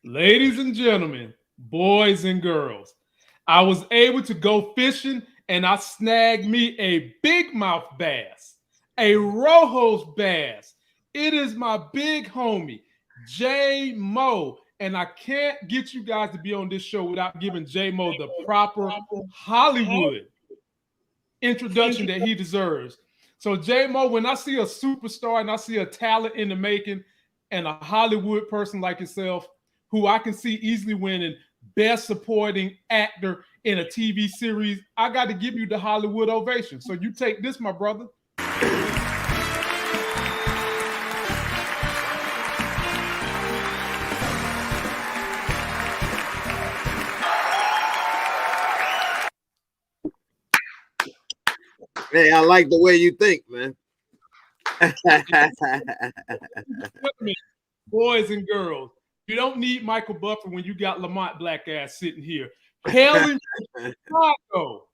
Ladies and gentlemen, boys and girls, I was able to go fishing and I snagged me a big mouth bass, a Rojas bass. It is my big homie, J Mo. And I can't get you guys to be on this show without giving J Mo the proper Hollywood introduction that he deserves. So, J Mo, when I see a superstar and I see a talent in the making and a Hollywood person like yourself, who I can see easily winning Best Supporting Actor in a TV series, I got to give you the Hollywood ovation. So you take this, my brother. Hey, I like the way you think, man. Boys and girls, you don't need Michael Buffer when you got Lamont Black ass sitting here. Hailing from Chicago,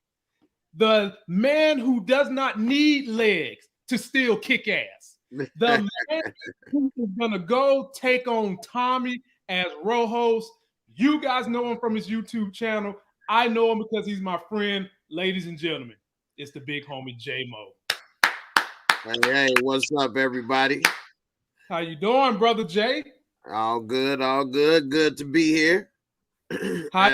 the man who does not need legs to still kick ass. The man who is going to go take on Tommy as Rojas. You guys know him from his YouTube channel. I know him because he's my friend. Ladies and gentlemen, it's the big homie J Mo. Hey, what's up, everybody? How you doing, brother Jay? All good, all good. Good to be here. How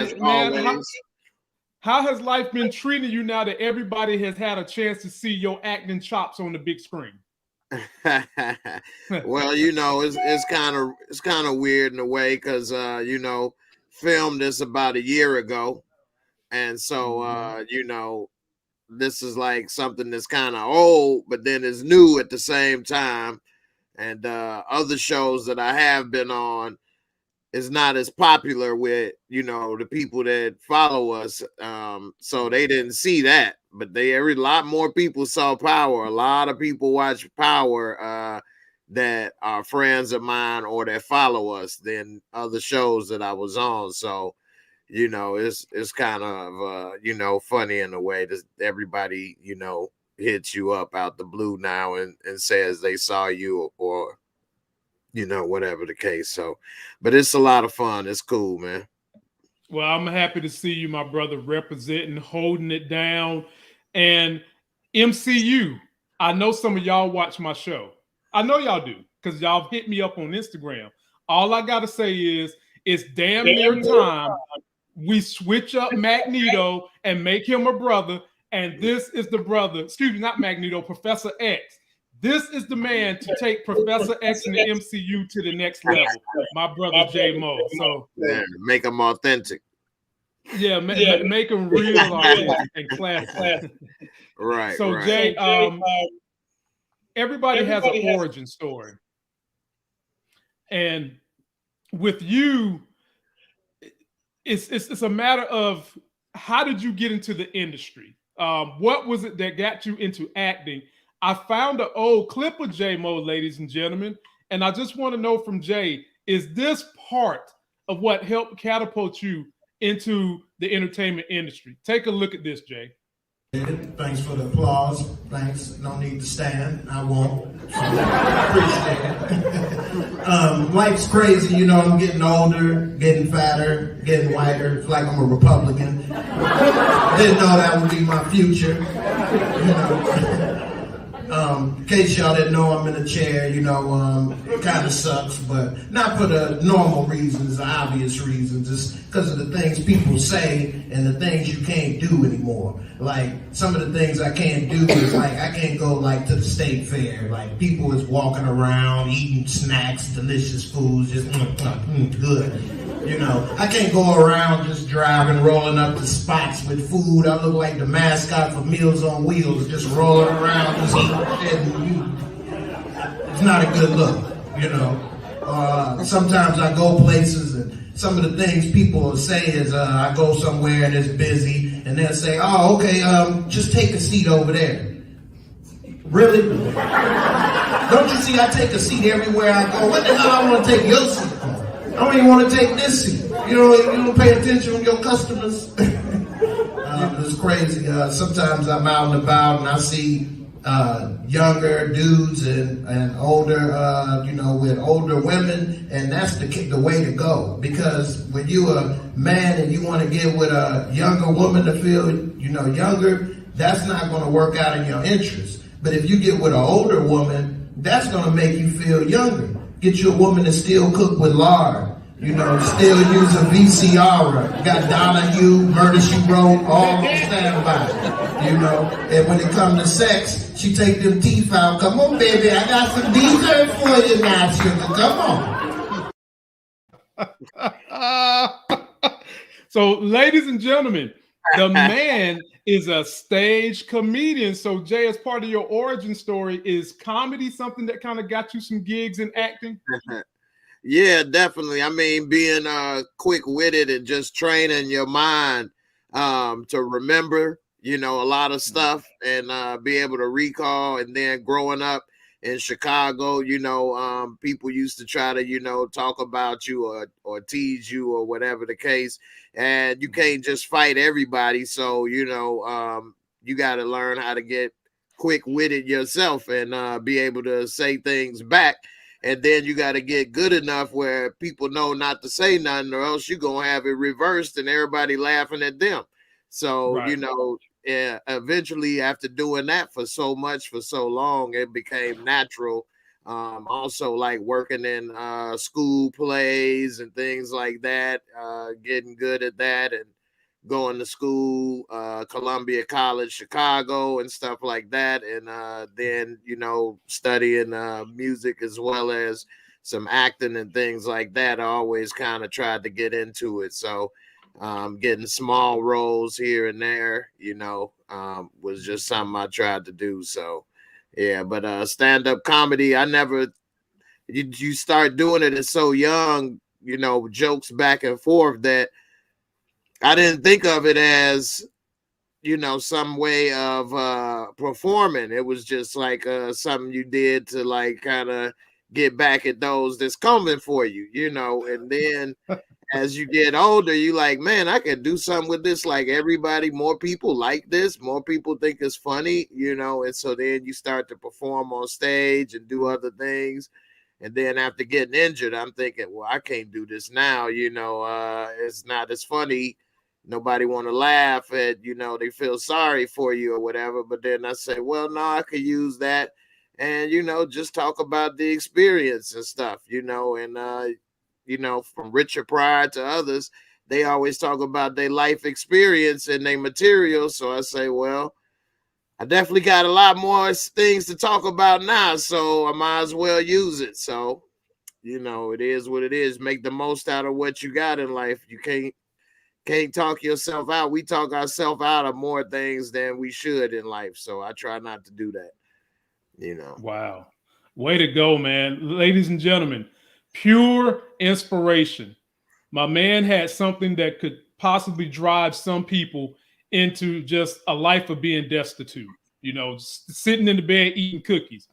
has life been treating you now that everybody has had a chance to see your acting chops on the big screen? Well, you know, it's kind of weird in a way because you know, filmed this about a year ago, and so you know, this is like something that's kind of old, but then it's new at the same time. And other shows that I have been on is not as popular with, you know, the people that follow us. So they didn't see that, but a lot more people saw Power. A lot of people watch Power that are friends of mine or that follow us than other shows that I was on. So, you know, it's kind of, you know, funny in a way that everybody, you know, hits you up out the blue now and says they saw you or, you know, whatever the case. So, but it's a lot of fun. It's cool, man. Well, I'm happy to see you, my brother, representing, holding it down. And MCU, I know some of y'all watch my show. I know y'all do because y'all hit me up on Instagram. All I got to say is it's damn near time we switch up Magneto and make him a brother. And this is the brother, excuse me, not Magneto, Professor X. This is the man to take Professor X in the MCU to the next level, my brother J Mo. So yeah, make them authentic. Yeah, make them real authentic and classic. Right. So right. Jay, everybody has an origin story, and with you, it's a matter of how did you get into the industry? What was it that got you into acting? I found an old clip of J Mo, ladies and gentlemen, and I just want to know from Jay, is this part of what helped catapult you into the entertainment industry? Take a look at this, Jay. Thanks for the applause. Thanks. No need to stand. I won't. So, appreciate it. Life's crazy. You know, I'm getting older, getting fatter, getting whiter. It's like I'm a Republican. Didn't know that would be my future. You know. In case y'all didn't know, I'm in a chair, you know, it kind of sucks, but not for the normal reasons, the obvious reasons. It's because of the things people say and the things you can't do anymore. Like, some of the things I can't do is, like, I can't go, like, to the state fair. Like, people is walking around, eating snacks, delicious foods, just good. You know, I can't go around just driving, rolling up to spots with food. I look like the mascot for Meals on Wheels, just rolling around, just eating shit. It's not a good look, you know. Sometimes I go places and some of the things people will say is I go somewhere and it's busy and they'll say, oh, okay, just take a seat over there. Really? Don't you see I take a seat everywhere I go? What the hell I want to take your seat for? I don't even want to take this seat. You don't pay attention to your customers. It's crazy. Sometimes I'm out and about and I see younger dudes and older, with older women, and that's the way to go. Because when you're a man and you want to get with a younger woman to feel, younger, that's not going to work out in your interest. But if you get with an older woman, that's going to make you feel younger. Get you a woman that still cook with lard. Still use a VCR. Got Donahue, Murder, She Wrote, all on standby. And when it comes to sex, she take them teeth out. Come on, baby, I got some dessert for you now, sugar. Come on. So, ladies and gentlemen, the man is a stage comedian. So, Jay, as part of your origin story, is comedy something that kind of got you some gigs in acting? Yeah, definitely. I mean, being quick-witted and just training your mind to remember, a lot of stuff and be able to recall. And then growing up in Chicago, people used to try to, talk about you or tease you or whatever the case. And you can't just fight everybody. So, you got to learn how to get quick-witted yourself and be able to say things back. And then you got to get good enough where people know not to say nothing, or else you're going to have it reversed and everybody laughing at them. So, right. Eventually after doing that for so long, it became natural. Also like working in school plays and things like that, getting good at that and going to school, Columbia College, Chicago and stuff like that. And then, studying music as well as some acting and things like that. I always kind of tried to get into it. So getting small roles here and there, was just something I tried to do. So, yeah, but stand-up comedy, you start doing it at so young, jokes back and forth that I didn't think of it as, some way of performing. It was just like something you did to like kind of get back at those that's coming for you, and then as you get older, you like, man, I can do something with this. Like everybody, more people like this, more people think it's funny, and so then you start to perform on stage and do other things. And then after getting injured, I'm thinking, well, I can't do this now. It's not as funny. Nobody want to laugh at, they feel sorry for you or whatever. But then I say, well, no, I could use that and, just talk about the experience and stuff, and, from Richard Pryor to others, they always talk about their life experience and their material. So I say, well, I definitely got a lot more things to talk about now, so I might as well use it. So, it is what it is. Make the most out of what you got in life. You can't talk yourself out. We talk ourselves out of more things than we should in life. So I try not to do that, Wow. Way to go, man. Ladies and gentlemen, pure inspiration. My man had something that could possibly drive some people into just a life of being destitute, sitting in the bed eating cookies.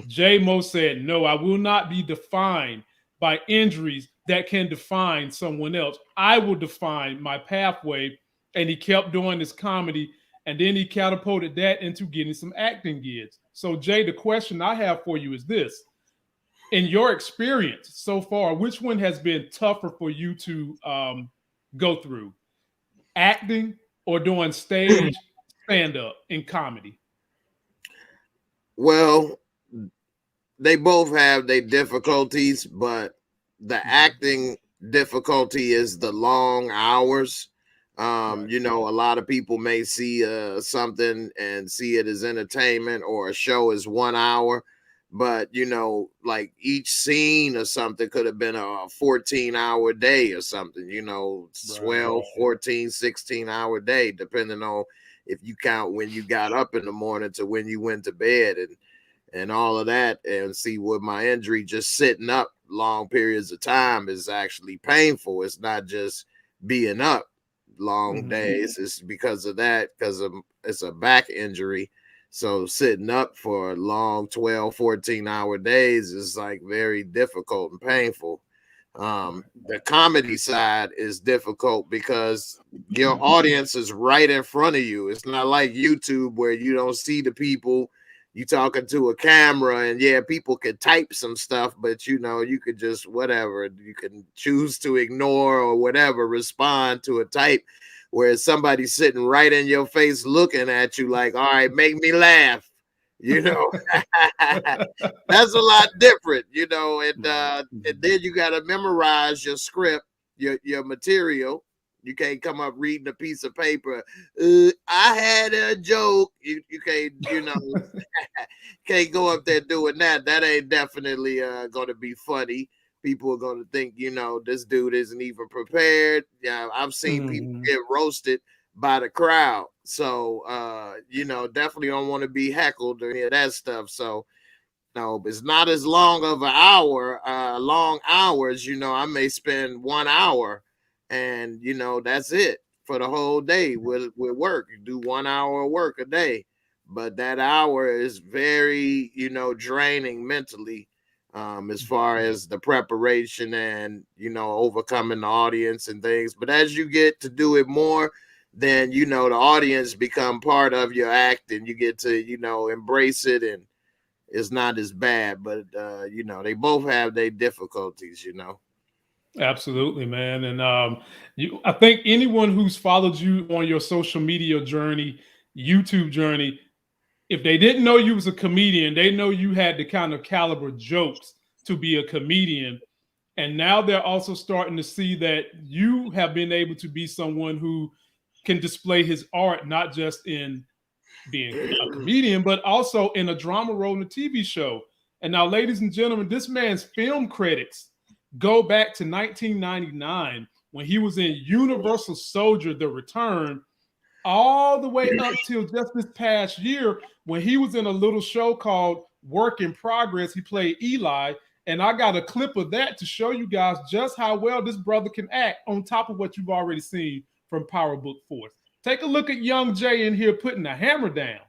J Mo said, no, I will not be defined by injuries that can define someone else. I will define my pathway. And he kept doing this comedy, and then he catapulted that into getting some acting gigs. So, Jay, the question I have for you is this. In your experience so far, which one has been tougher for you to go through? Acting or doing stage stand-up in comedy? Well, they both have their difficulties, but the acting difficulty is the long hours. Right. A lot of people may see something and see it as entertainment, or a show is 1 hour. But, like each scene or something could have been a 14-hour day or something, 12, 14, 16-hour day, depending on if you count when you got up in the morning to when you went to bed and all of that. And see, with my injury, just sitting up long periods of time is actually painful. It's not just being up long days. It's because of that, because it's a back injury. So sitting up for long 12, 14-hour days is like very difficult and painful. The comedy side is difficult because your audience is right in front of you. It's not like YouTube where you don't see the people, you talking to a camera, and yeah, people could type some stuff, but you know, you could just whatever, you can choose to ignore or whatever, respond to a type, where somebody's sitting right in your face looking at you like, all right, make me laugh. You know, that's a lot different, you know, and then you got to memorize your script, your material. You can't come up reading a piece of paper. I had a joke. You can't, you know, can't go up there doing that. That ain't definitely going to be funny. People are going to think, you know, this dude isn't even prepared. Yeah, I've seen people get roasted by the crowd. So, you know, definitely don't want to be heckled or any of that stuff. So, no, it's not as long of an hour, long hours. You know, I may spend 1 hour and, you know, that's it for the whole day with work. You do 1 hour of work a day, but that hour is very, you know, draining mentally, as far as the preparation and, you know, overcoming the audience and things. But as you get to do it more, then, you know, the audience become part of your act and you get to, you know, embrace it, and it's not as bad. But, you know, they both have their difficulties, you know. Absolutely, man. And I think anyone who's followed you on your social media journey, YouTube journey, if they didn't know you was a comedian, they know you had the kind of caliber jokes to be a comedian. And now they're also starting to see that you have been able to be someone who can display his art, not just in being a comedian, but also in a drama role in a TV show. And now, ladies and gentlemen, this man's film credits go back to 1999 when he was in Universal Soldier: The Return, all the way up till just this past year when he was in a little show called Work in Progress. He played Eli. And I got a clip of that to show you guys just how well this brother can act on top of what you've already seen from Power Book Force. Take a look at young Jay in here putting the hammer down.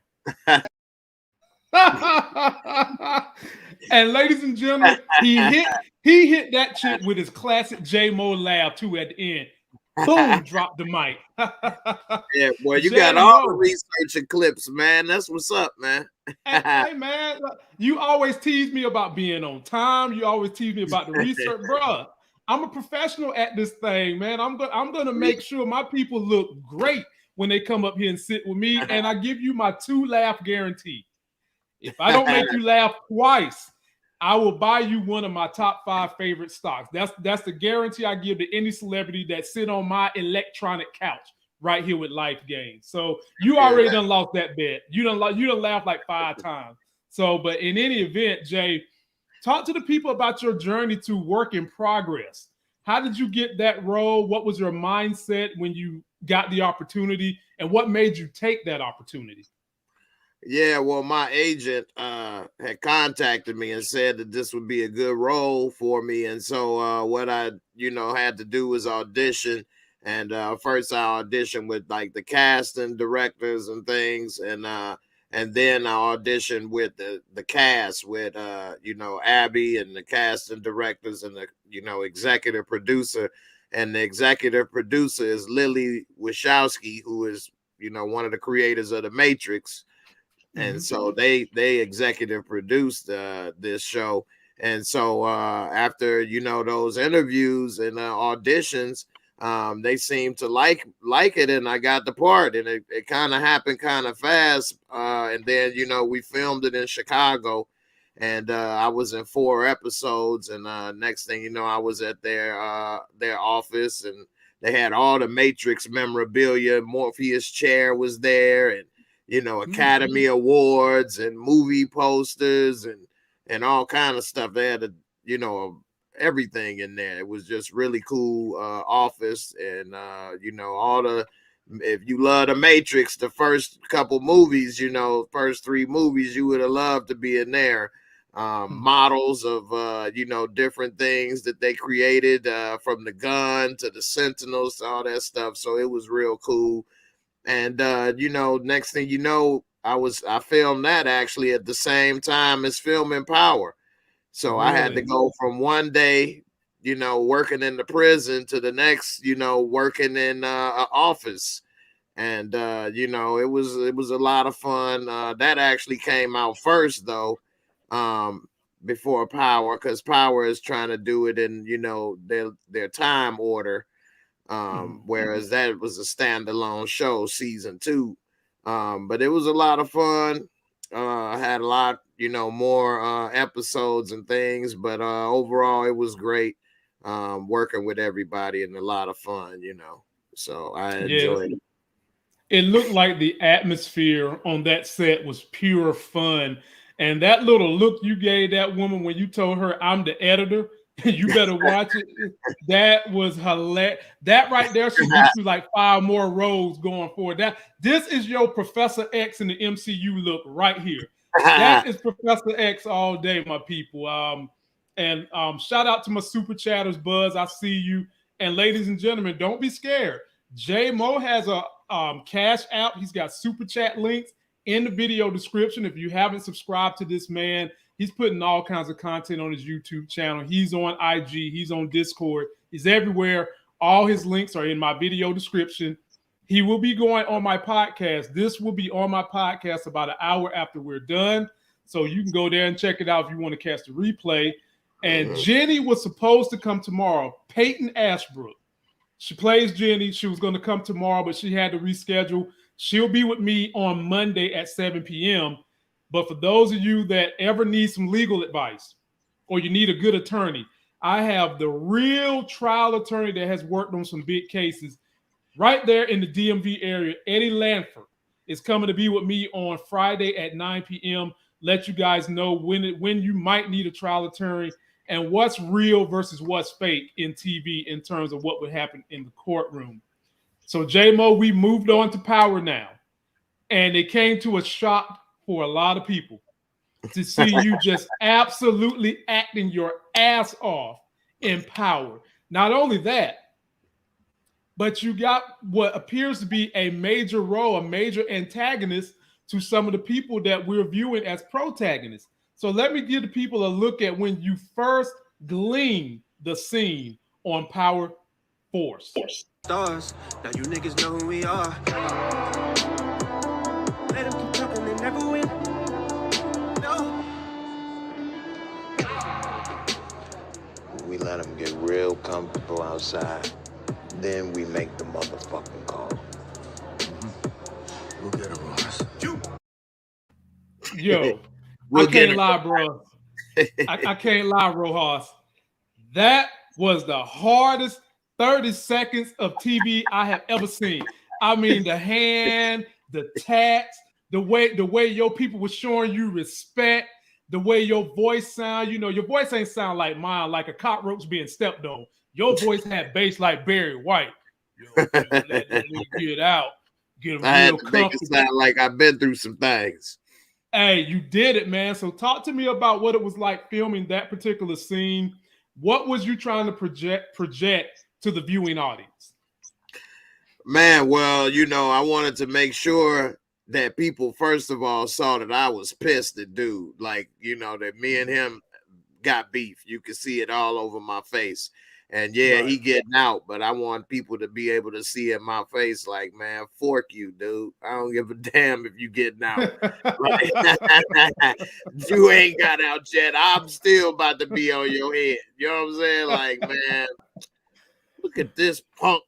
And ladies and gentlemen, he hit that chick with his classic J-Mo laugh too at the end. Boom, drop the mic. Yeah, boy, you got all the research and clips, man. That's what's up, man. Hey, man, you always tease me about being on time. You always tease me about the research, bro. I'm a professional at this thing, man. I'm gonna make sure my people look great when they come up here and sit with me, and I give you my 2-laugh guarantee. If I don't make you laugh twice, I will buy you one of my top 5 favorite stocks. That's the guarantee I give to any celebrity that sit on my electronic couch right here with Life Gains. So you already done lost that bet. You done laughed like 5 times. So, but in any event, Jay, talk to the people about your journey to Work in Progress. How did you get that role? What was your mindset when you got the opportunity, and what made you take that opportunity? Yeah, well, my agent had contacted me and said that this would be a good role for me. And so what I, you know, had to do was audition. And first I auditioned with like the casting directors and things. And then I auditioned with the cast with, you know, Abby and the casting directors and the, you know, executive producer. And the executive producer is Lily Wachowski, who is, you know, one of the creators of The Matrix. And so they executive produced this show. And so after, you know, those interviews and auditions, they seemed to like it, and I got the part, and it kind of happened kind of fast. And then, you know, we filmed it in Chicago, and I was in 4 episodes, and next thing you know, I was at their office, and they had all the Matrix memorabilia. Morpheus chair was there, and you know, Academy Awards and movie posters and all kind of stuff. They had, you know, everything in there. It was just really cool office. And, you know, if you love The Matrix, the first couple movies, you know, first 3 movies, you would have loved to be in there. Models of, you know, different things that they created, from the gun to the Sentinels to all that stuff. So it was real cool. And, you know, next thing you know, I filmed that actually at the same time as filming Power. So I had to go from one day, you know, working in the prison to the next, you know, working in an office. And you know, it was a lot of fun. That actually came out first though, before Power, because Power is trying to do it in, you know, their time order. Whereas that was a standalone show, season 2. But it was a lot of fun. Had a lot, you know, more episodes and things, but overall it was great. Working with everybody and a lot of fun, you know. So I enjoyed it. It looked like the atmosphere on that set was pure fun. And that little look you gave that woman when you told her, I'm the editor, you better watch it. That was hilarious. That right there should get you like 5 more roles going forward. This is your Professor X in the MCU look right here. That is Professor X all day, my people. And shout out to my super chatters, Buzz. I see you. And ladies and gentlemen, don't be scared. J Mo has a Cash App. He's got super chat links in the video description. If you haven't subscribed to this man, he's putting all kinds of content on his YouTube channel. He's on IG. He's on Discord. He's everywhere. All his links are in my video description. He will be going on my podcast. This will be on my podcast about an hour after we're done. So you can go there and check it out if you want to catch the replay. And Jenny was supposed to come tomorrow. Peyton Ashbrook. She plays Jenny. She was going to come tomorrow, but she had to reschedule. She'll be with me on Monday at 7 p.m. But for those of you that ever need some legal advice or you need a good attorney, I have the real trial attorney that has worked on some big cases right there in the DMV area. Eddie Lanford is coming to be with me on Friday at 9 p.m. Let you guys know when you might need a trial attorney and what's real versus what's fake in TV in terms of what would happen in the courtroom. So, J-Mo, we moved on to Power now. And it came to a shock for a lot of people to see you just absolutely acting your ass off in Power. Not only that, but you got what appears to be a major role, a major antagonist to some of the people that we're viewing as protagonists. So let me give the people a look at when you first gleaned the scene on Power Force. Stars, now you niggas know who we are. Let them keep talking, they never win. No. We let them get real comfortable outside. Then we make the motherfucking call. We'll get it, Rojas. Yo, I can't lie, bro. I can't lie, Rojas. That was the hardest 30 seconds of TV I have ever seen. I mean, the hand, the tats, the way your people were showing you respect, the way your voice sound. You know, your voice ain't sound like mine, like a cockroach being stepped on. Your voice had bass like Barry White. Yo, let me get out. Get I had to make it sound like I've been through some things. Hey, you did it, man. So talk to me about what it was like filming that particular scene. What was you trying to project to the viewing audience? Man, well, you know, I wanted to make sure that people, first of all, saw that I was pissed at dude. Like, you know, that me and him got beef. You could see it all over my face. And yeah, right. He getting out, but I want people to be able to see in my face, like, man, fork you, dude. I don't give a damn if you getting out. Like, you ain't got out yet. I'm still about to be on your head. You know what I'm saying? Like, man, look at this punk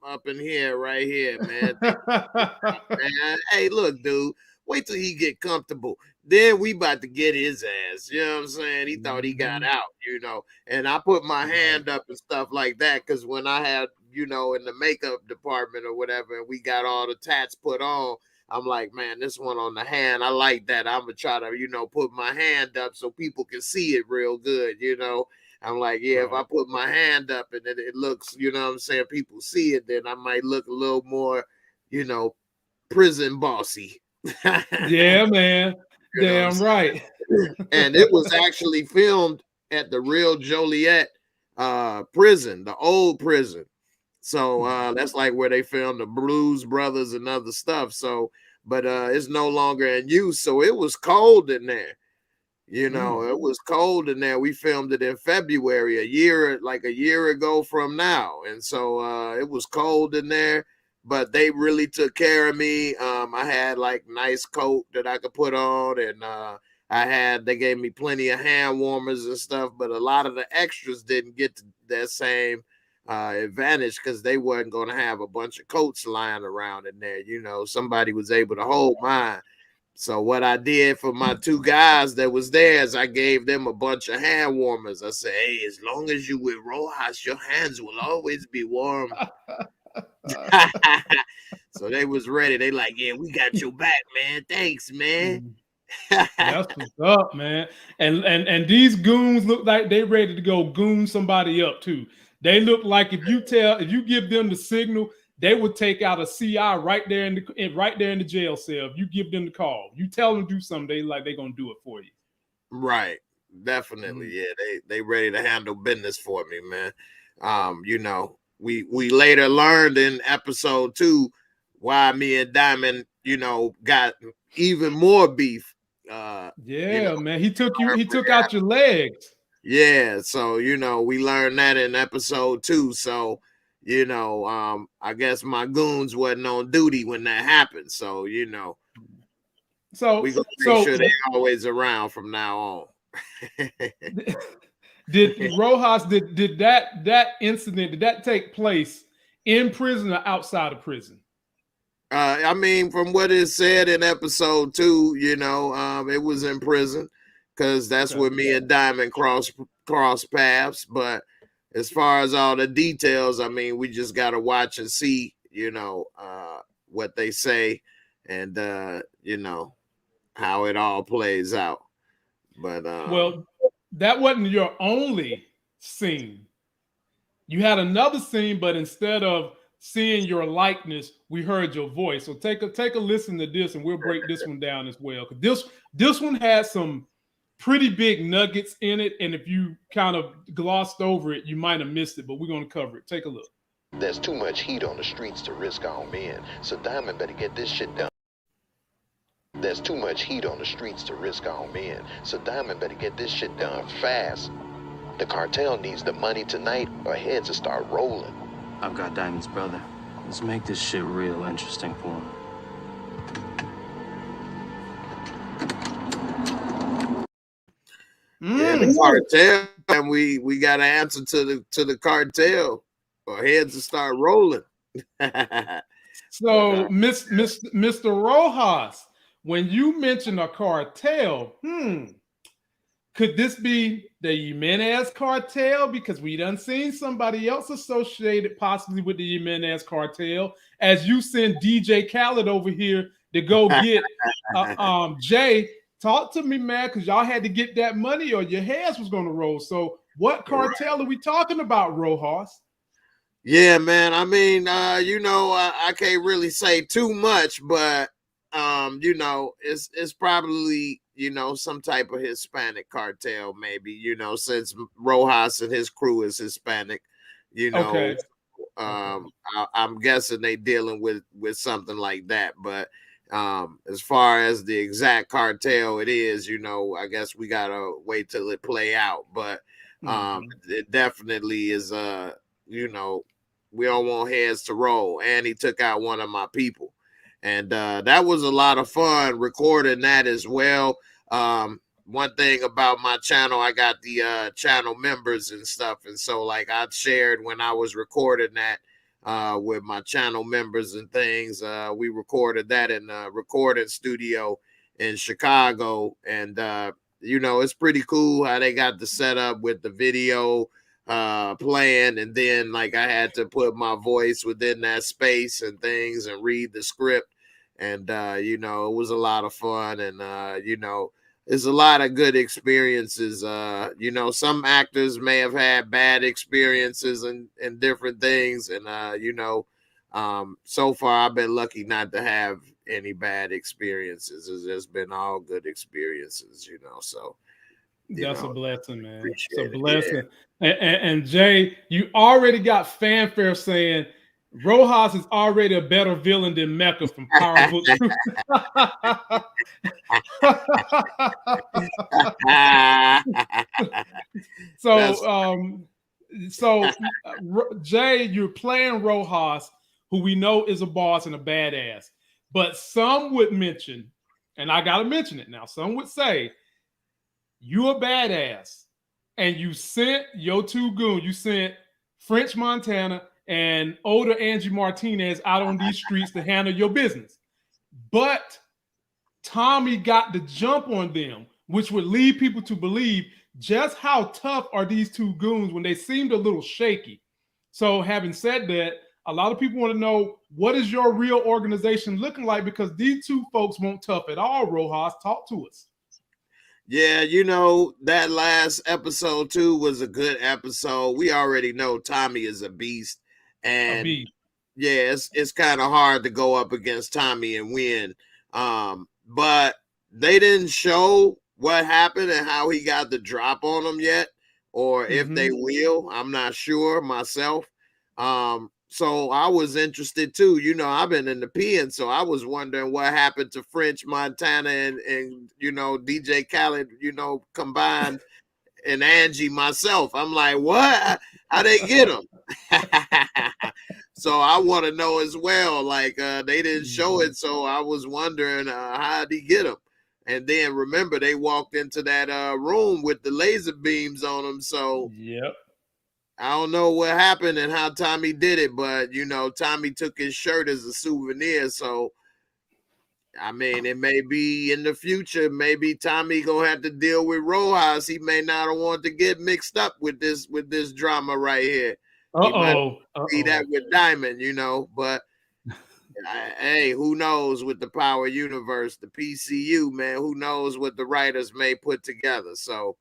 up in here, right here, man. Man. Hey, look, dude. Wait till he get comfortable. Then we about to get his ass. You know what I'm saying? He thought he got out, you know. And I put my hand up and stuff like that because when I had, you know, in the makeup department or whatever, and we got all the tats put on, I'm like, man, this one on the hand, I like that. I'm going to try to, you know, put my hand up so people can see it real good, you know. I'm like, yeah, if I put my hand up and it looks, you know what I'm saying, people see it, then I might look a little more, you know, prison bossy. Yeah, man. You damn right. And it was actually filmed at the real Joliet prison, the old prison. So that's like where they filmed the Blues Brothers and other stuff. So, but it's no longer in use. So it was cold in there. You know, it was cold in there. We filmed it in February, a year ago from now. And so it was cold in there. but they really took care of me. I had like nice coat that I could put on, and they gave me plenty of hand warmers and stuff, but a lot of the extras didn't get that same advantage because they wasn't going to have a bunch of coats lying around in there. You know, somebody was able to hold mine. So what I did for my two guys that was there is I gave them a bunch of hand warmers. I said, hey, as long as you with Rojas, your hands will always be warm. So they was ready. They like, yeah, we got your back, man. Thanks, man. That's what's up, man. And these goons look like they ready to go goon somebody up too. They look like if you give them the signal, they would take out a CI right there in the jail cell. If you give them the call, you tell them to do something, they're gonna do it for you. Right, definitely. Yeah, they ready to handle business for me, man. You know, we later learned in episode 2 why me and Diamond, you know, got even more beef. Man, he took out your legs. Yeah, so you know, we learned that in episode 2. So, you know, I guess my goons wasn't on duty when that happened. So, you know, we gonna make sure they're always around from now on. Did Rojas did that incident, did that take place in prison or outside of prison? I mean, from what it said in episode 2, you know, it was in prison because that's where me and Diamond cross paths. But as far as all the details, I mean, we just got to watch and see, you know, what they say and, you know, how it all plays out. But well, that wasn't your only scene. You had another scene, but instead of seeing your likeness, we heard your voice. So take a listen to this, and we'll break this one down as well. Because this one had some pretty big nuggets in it, and if you kind of glossed over it, you might have missed it. But we're going to cover it. Take a look. There's too much heat on the streets to risk our men, so Diamond better get this shit done. There's too much heat on the streets to risk our men, so Diamond better get this shit done fast. The cartel needs the money tonight, or heads will start rolling. I've got Diamond's brother. Let's make this shit real interesting for him. Yeah, the cartel, and we got to answer to the cartel, or heads will start rolling. So, Mr. Rojas, when you mention a cartel, could this be the Jimenez cartel? Because we done seen somebody else associated possibly with the Jimenez cartel, as you send DJ Khaled over here to go get Jay. Talk to me, man, because y'all had to get that money or your heads was going to roll. So what cartel are we talking about, Rojas? Yeah, man. I mean, you know, I can't really say too much, but you know, it's probably, you know, some type of Hispanic cartel, maybe, you know, since Rojas and his crew is Hispanic, you know. Okay. I'm guessing they dealing with something like that, but as far as the exact cartel it is, you know, I guess we gotta wait till it play out, but it definitely is you know, we don't want heads to roll, and he took out one of my people. And that was a lot of fun recording that as well. One thing about my channel, I got the channel members and stuff. And so like I shared when I was recording that with my channel members and things, we recorded that in a recording studio in Chicago. And, you know, it's pretty cool how they got the setup with the video playing, and then like I had to put my voice within that space and things and read the script, and you know, it was a lot of fun, and you know, it's a lot of good experiences. You know, some actors may have had bad experiences and different things, and you know, so far I've been lucky not to have any bad experiences. It's just been all good experiences, you know. So that's a blessing, man. It's a blessing. Yeah. And Jay, you already got fanfare saying Rojas is already a better villain than Mecca from Power Book. So Jay, you're playing Rojas, who we know is a boss and a badass. But some would mention, and I got to mention it now, some would say, you a badass, and you sent your two goons, you sent French Montana and older Angie Martinez out on these streets to handle your business. But Tommy got the jump on them, which would lead people to believe just how tough are these two goons when they seemed a little shaky. So having said that, a lot of people want to know, what is your real organization looking like? Because these two folks won't tough at all. Rojas, talk to us. Yeah, that last episode too was a good episode. We already know Tommy is a beast. And yeah, it's kind of hard to go up against Tommy and win. But they didn't show what happened and how he got the drop on him yet, or if they will. I'm not sure myself. So I was interested too. I've been in the pen, so I was wondering what happened to French Montana and DJ Khaled, combined, and Angie myself. I'm like, what? How they get him? So I want to know as well. Like they didn't show it, so I was wondering how did he get him? And then remember, they walked into that room with the laser beams on them. So yep. I don't know what happened and how Tommy did it, but Tommy took his shirt as a souvenir. So I mean, it may be in the future. Maybe Tommy gonna have to deal with Rojas. He may not want to get mixed up with this drama right here. He might be that with Diamond, But hey, who knows with the Power Universe, the PCU, man? Who knows what the writers may put together? So,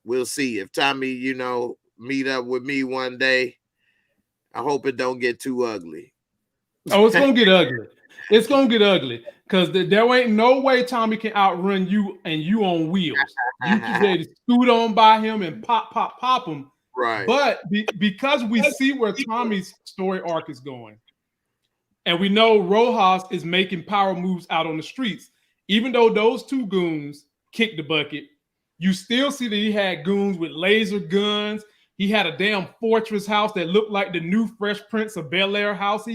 we'll see if Tommy, meet up with me one day. I hope it don't get too ugly. Oh, it's gonna get ugly. It's gonna get ugly because there ain't no way Tommy can outrun you and you on wheels. You can ready to scoot on by him and pop him. Right. But because we see where Tommy's story arc is going, and we know Rojas is making power moves out on the streets, even though those two goons kicked the bucket, you still see that he had goons with laser guns. He had a damn fortress house that looked like the new Fresh Prince of Bel-Air house.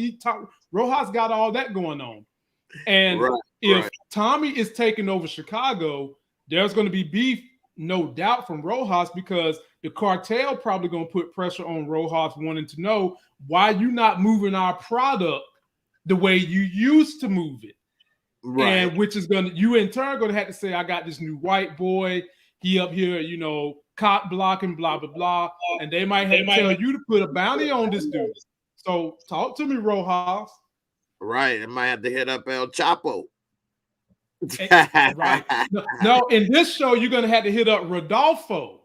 Rojas got all that going on. And if Tommy is taking over Chicago, there's going to be beef, no doubt, from Rojas, because the cartel probably going to put pressure on Rojas, wanting to know why you not moving our product the way you used to move it. Right. And which is going to, you in turn going to have to say, I got this new white boy. He up here, cop blocking, blah, blah, blah. And they might have to tell you to put a bounty on this dude. So talk to me, Rojas. Right. I might have to hit up El Chapo. Right. No, in this show, you're going to have to hit up Rodolfo.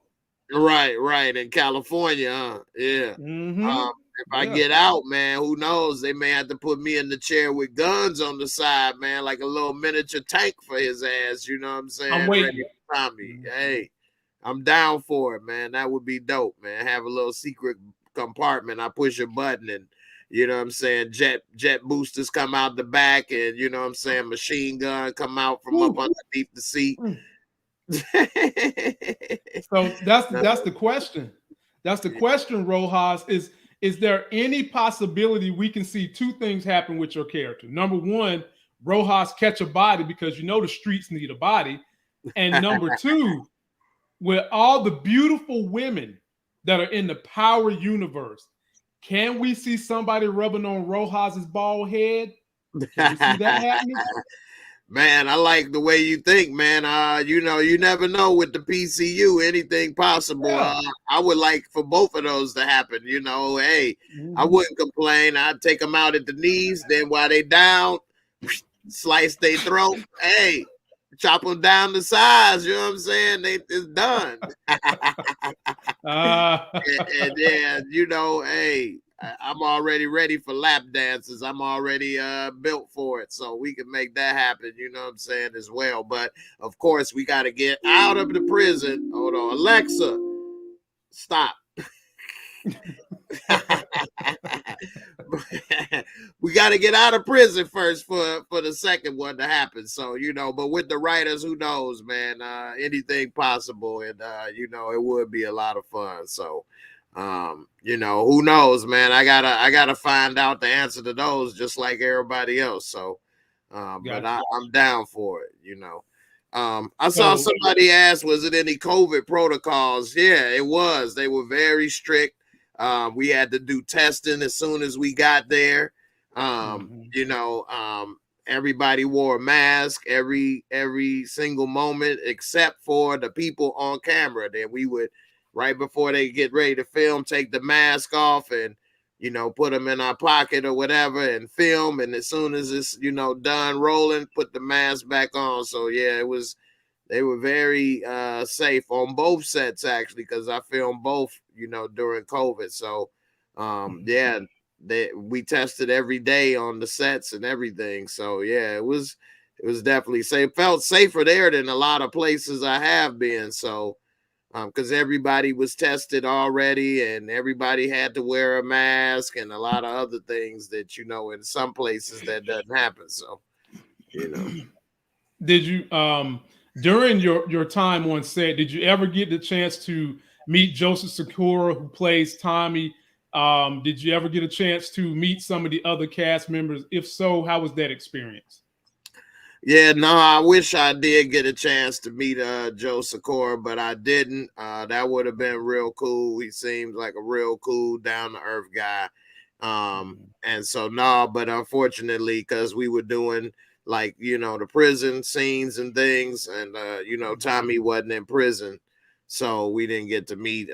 Right. In California, huh? Yeah. If I get out, man, who knows? They may have to put me in the chair with guns on the side, man, like a little miniature tank for his ass. You know what I'm saying? I'm waiting. Ready for Tommy. Hey, I'm down for it, man. That would be dope, man. Have a little secret compartment. I push a button and, you know what I'm saying, jet boosters come out the back and, you know what I'm saying, machine gun come out from up underneath the seat. So that's the question. That's the question, Rojas, is there any possibility we can see two things happen with your character? Number one, Rojas catch a body because the streets need a body. And number two, with all the beautiful women that are in the Power universe, can we see somebody rubbing on Rojas's bald head? Can we see that happening? Man, I like the way you think, man. You never know with the PCU, anything possible. Yeah. I would like for both of those to happen. Hey, I wouldn't complain. I'd take them out at the knees. Then while they down, slice their throat. Hey, chop them down the sides. You know what I'm saying? It's done. And then, hey, I'm already ready for lap dances. I'm already built for it. So we can make that happen, you know what I'm saying, as well. But, of course, we got to get out of the prison. Hold on. Alexa, stop. We got to get out of prison first for the second one to happen. So, but with the writers, who knows, man, anything possible. And, it would be a lot of fun. So, You know, who knows, man? I gotta find out the answer to those just like everybody else. So but I'm down for it, you know. I saw somebody ask, was it any COVID protocols? Yeah, it was. They were very strict. We had to do testing as soon as we got there. You know, everybody wore a mask every single moment except for the people on camera. Then we would, right before they get ready to film, take the mask off and, you know, put them in our pocket or whatever and film. And as soon as it's, you know, done rolling, put the mask back on. So yeah, they were very safe on both sets actually, because I filmed both, you know, during COVID. So yeah, we tested every day on the sets and everything. So yeah, it was definitely safe. Felt safer there than a lot of places I have been. So because everybody was tested already and everybody had to wear a mask and a lot of other things that, you know, in some places that doesn't happen. So, you know. Did you during your time on set, did you ever get the chance to meet Joseph Sikora, who plays Tommy? Did you ever get a chance to meet some of the other cast members? If so, how was that experience? Yeah, no, I wish I did get a chance to meet Joe Sikora, but I didn't. That would have been real cool. He seems like a real cool, down-to-earth guy. And so, no, but unfortunately, because we were doing, like, you know, the prison scenes and things, and, you know, Tommy wasn't in prison, so we didn't get to meet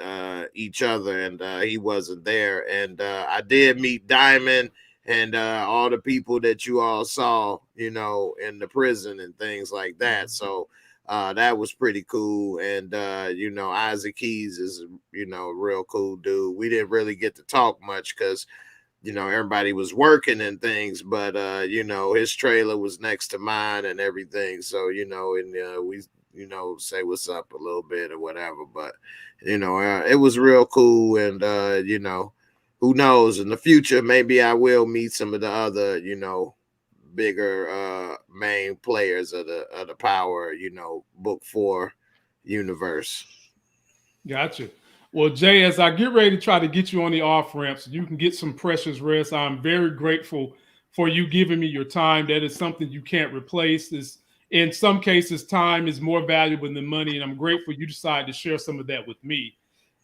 each other, and he wasn't there. And I did meet Diamond and all the people that you all saw, you know, in the prison and things like that. So that was pretty cool. And, you know, Isaac Keys is, you know, a real cool dude. We didn't really get to talk much because, you know, everybody was working and things, but, you know, his trailer was next to mine and everything. So, you know, and we, you know, say what's up a little bit or whatever. But, you know, it was real cool. And, you know, who knows, in the future, maybe I will meet some of the other, you know, bigger main players of the Power, you know, Book 4 universe. Gotcha. Well, Jay, as I get ready to try to get you on the off ramp so you can get some precious rest, I'm very grateful for you giving me your time. That is something you can't replace. This, in some cases, time is more valuable than money, and I'm grateful you decided to share some of that with me.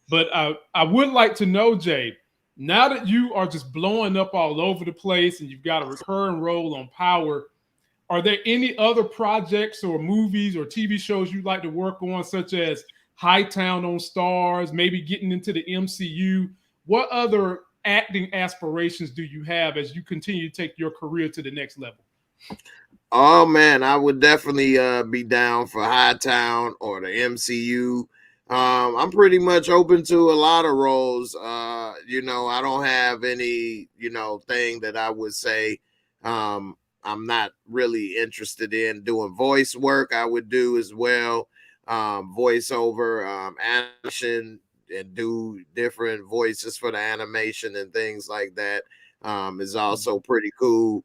But I would like to know, Jay, now that you are just blowing up all over the place and you've got a recurring role on Power, are there any other projects or movies or TV shows you'd like to work on, such as Hightown on Stars, maybe getting into the MCU? What other acting aspirations do you have as you continue to take your career to the next level? Oh man, I would definitely be down for Hightown or the MCU. I'm pretty much open to a lot of roles. You know, I don't have any, you know, thing that I would say I'm not really interested in. Doing voice work I would do as well. Voiceover, animation, and do different voices for the animation and things like that is also pretty cool.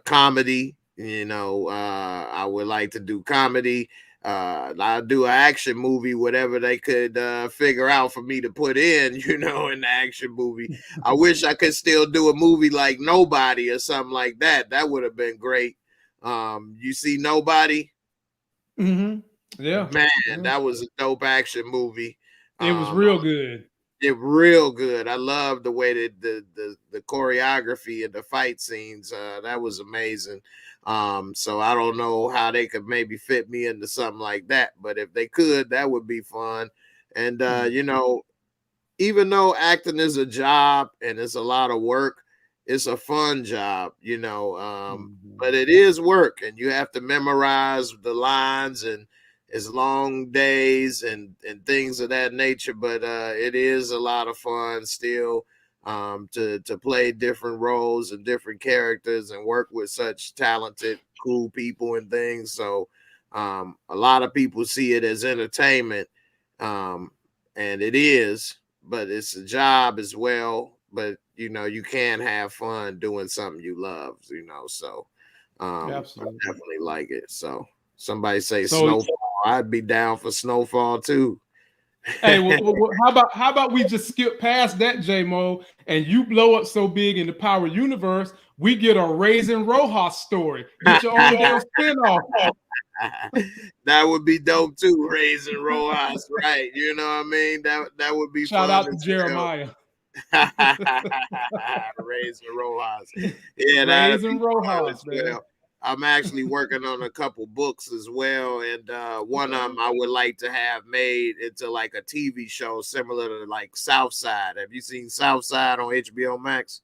Comedy, you know, I would like to do comedy. I'll do an action movie, whatever they could figure out for me to put in, you know, in the action movie. I wish I could still do a movie like Nobody or something like that. That would have been great. You see Nobody? Mm-hmm. Yeah. Man, that was a dope action movie. It was real good. Real good. I love the way that the choreography and the fight scenes. That was amazing. So I don't know how they could maybe fit me into something like that, but if they could, that would be fun. And you know, even though acting is a job and it's a lot of work, it's a fun job, you know. But it is work, and you have to memorize the lines, and it's long days and things of that nature. But it is a lot of fun still to play different roles and different characters and work with such talented, cool people and things. So a lot of people see it as entertainment, and it is, but it's a job as well. But you know, you can have fun doing something you love, you know. So I definitely like it. So somebody say Snowfall, I'd be down for Snowfall too. Hey, how about we just skip past that, J-Mo, and you blow up so big in the Power Universe, we get a Raising Rojas story. Get your own damn spinoff. That would be dope too, Raising Rojas, right? You know what I mean? That would be Shout fun out to as Jeremiah. Raising Rojas. Yeah, that'd be Raising fun Rojas, as man. well. I'm actually working on a couple books as well, and one of them I would like to have made into like a TV show similar to like Southside. Have you seen Southside on HBO Max?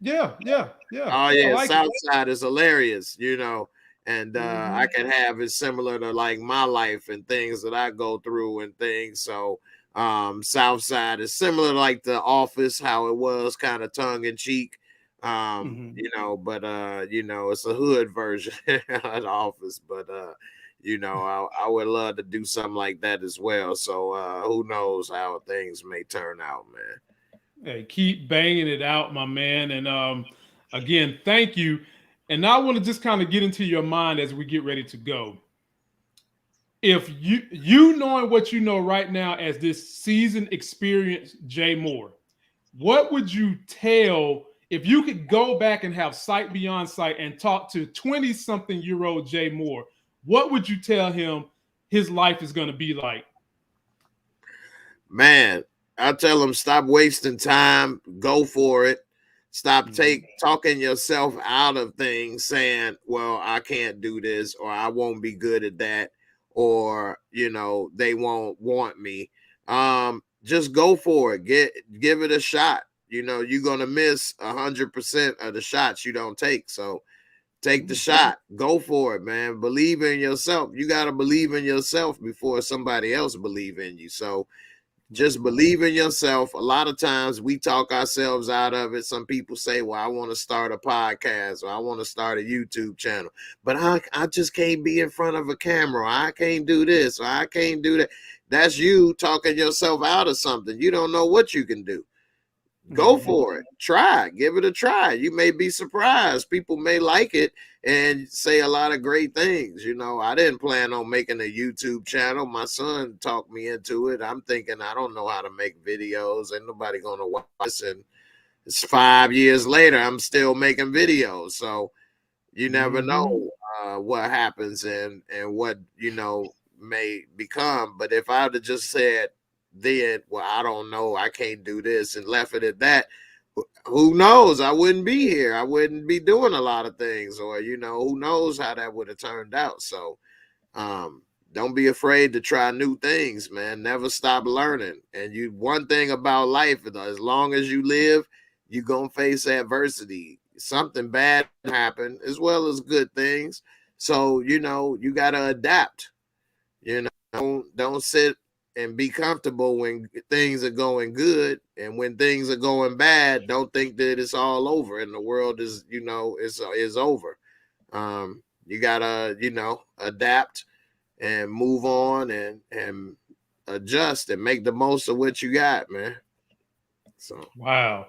Yeah. Oh I yeah, like it. Southside is hilarious, you know, and I can have it similar to like my life and things that I go through and things. So Southside is similar to like The Office, how it was kind of tongue in cheek. You know, but you know, it's a hood version of The Office, but you know, I would love to do something like that as well. So who knows how things may turn out, man. Hey, keep banging it out, my man. And again, thank you. And now I want to just kind of get into your mind as we get ready to go. If you knowing what you know right now as this seasoned, experienced Jay Moore, what would you tell if you could go back and have sight beyond sight and talk to 20-something-year-old Jay Moore? What would you tell him his life is going to be like? Man, I tell him stop wasting time, go for it. Stop talking yourself out of things, saying, well, I can't do this, or I won't be good at that, or you know, they won't want me. Just go for it. Give it a shot. You know, you're gonna miss 100% of the shots you don't take. So take the shot. Go for it, man. Believe in yourself. You gotta believe in yourself before somebody else believe in you. So just believe in yourself. A lot of times we talk ourselves out of it. Some people say, well, I want to start a podcast or I want to start a YouTube channel, but I just can't be in front of a camera. I can't do this or I can't do that. That's you talking yourself out of something. You don't know what you can do. Go for it. Try. Give it a try. You may be surprised. People may like it and say a lot of great things. You know, I didn't plan on making a YouTube channel. My son talked me into it. I'm thinking I don't know how to make videos. Ain't nobody gonna watch this. And it's 5 years later, I'm still making videos. So you never know what happens and what, you know, may become. But if I would have just said then, well, I don't know, I can't do this, and left it at that, who knows? I wouldn't be here. I wouldn't be doing a lot of things, or you know, who knows how that would have turned out. So don't be afraid to try new things, man. Never stop learning. And you, one thing about life, as long as you live, you're gonna face adversity. Something bad happen as well as good things. So you know, you gotta adapt. You know, don't sit and be comfortable when things are going good, and when things are going bad, don't think that it's all over and the world is, you know, is over. You gotta, you know, adapt and move on and adjust and make the most of what you got, man. So Wow.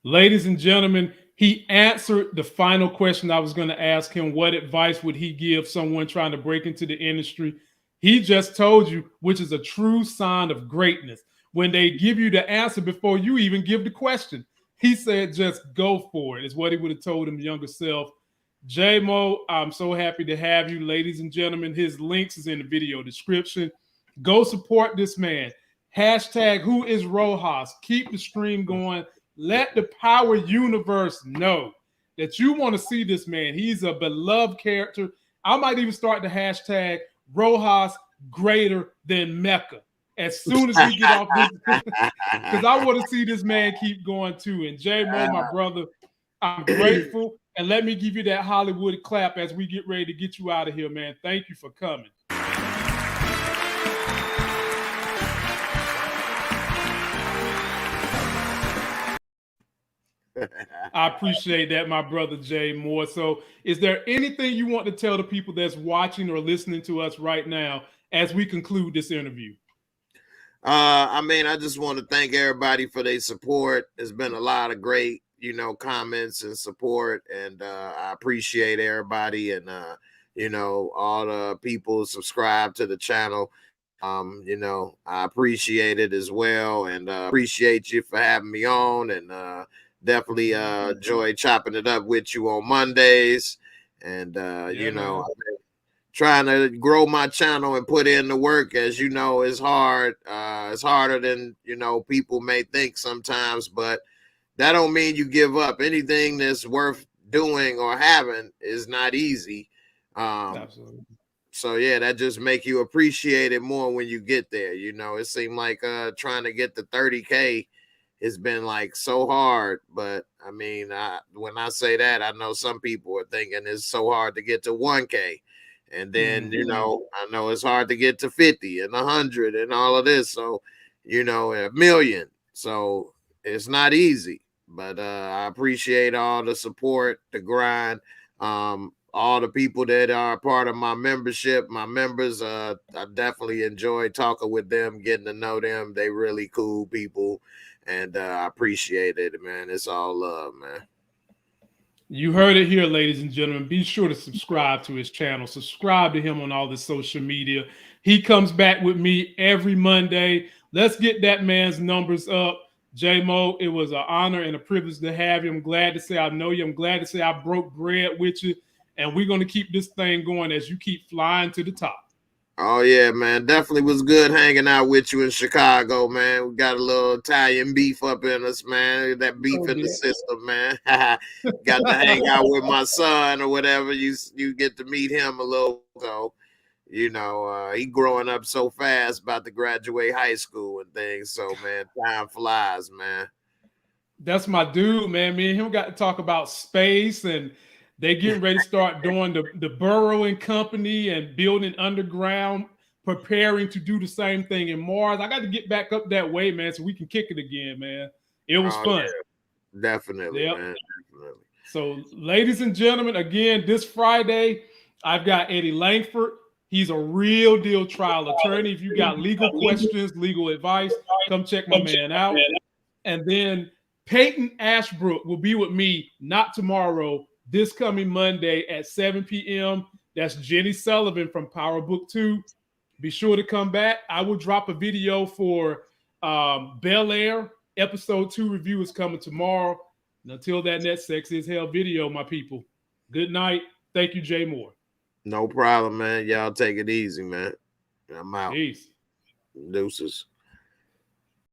Ladies and gentlemen, he answered the final question I was going to ask him. What advice would he give someone trying to break into the industry? He just told you, which is a true sign of greatness. When they give you the answer before you even give the question, he said, just go for it, is what he would have told him younger self. J-Mo, I'm so happy to have you. Ladies and gentlemen, his links is in the video description. Go support this man. Hashtag who is Rojas. Keep the stream going. Let the Power Universe know that you want to see this man. He's a beloved character. I might even start the hashtag Rojas greater than Mecca as soon as we get off this, because I want to see this man keep going too. And J-Mo, my brother, I'm grateful. And let me give you that Hollywood clap as we get ready to get you out of here, man. Thank you for coming. I appreciate that, my brother Jay Moore. So is there anything you want to tell the people that's watching or listening to us right now as we conclude this interview? I mean, I just want to thank everybody for their support. There's been a lot of great, you know, comments and support, and I appreciate everybody, and you know, all the people subscribe to the channel. You know, I appreciate it as well, and appreciate you for having me on, and definitely enjoy chopping it up with you on Mondays. And you know, trying to grow my channel and put in the work, as you know, is hard. It's harder than, you know, people may think sometimes, but that don't mean you give up. Anything that's worth doing or having is not easy. Absolutely. So yeah, that just make you appreciate it more when you get there. You know, it seemed like trying to get to 30K has been like so hard. But I mean, when I say that, I know some people are thinking it's so hard to get to 1K. And then, you know, I know it's hard to get to 50 and 100 and all of this. So, you know, a million. So it's not easy. But I appreciate all the support, the grind. All the people that are part of my membership, my members, I definitely enjoy talking with them, getting to know them. They really cool people, and I appreciate it, man. It's all love, man. You heard it here, ladies and gentlemen. Be sure to subscribe to his channel. Subscribe to him on all the social media. He comes back with me every Monday. Let's get that man's numbers up. J-Mo, it was an honor and a privilege to have you. I'm glad to say I know you. I'm glad to say I broke bread with you. And we're going to keep this thing going as you keep flying to the top. Oh, yeah, man. Definitely was good hanging out with you in Chicago, man. We got a little Italian beef up in us, man. That beef in the system, man. Got to hang out with my son or whatever. You get to meet him a little. So, you know, he growing up so fast, about to graduate high school and things. So, man, time flies, man. That's my dude, man. Me and him got to talk about space, and they getting ready to start doing the burrowing company and building underground, preparing to do the same thing in Mars. I got to get back up that way, man, so we can kick it again, man. It was fun. Yeah. Definitely, man. Definitely. So, ladies and gentlemen, again, this Friday, I've got Eddie Langford. He's a real deal trial attorney. If you got legal questions, legal advice, come check my man out. And then Peyton Ashbrook will be with me, not tomorrow, this coming Monday at 7 p.m. That's Jenny Sullivan from Power Book 2. Be sure to come back. I will drop a video for Bel Air. Episode 2 review is coming tomorrow. And until that, next Sexy as Hell video, my people. Good night. Thank you, Jay Moore. No problem, man. Y'all take it easy, man. I'm out. Peace. Deuces.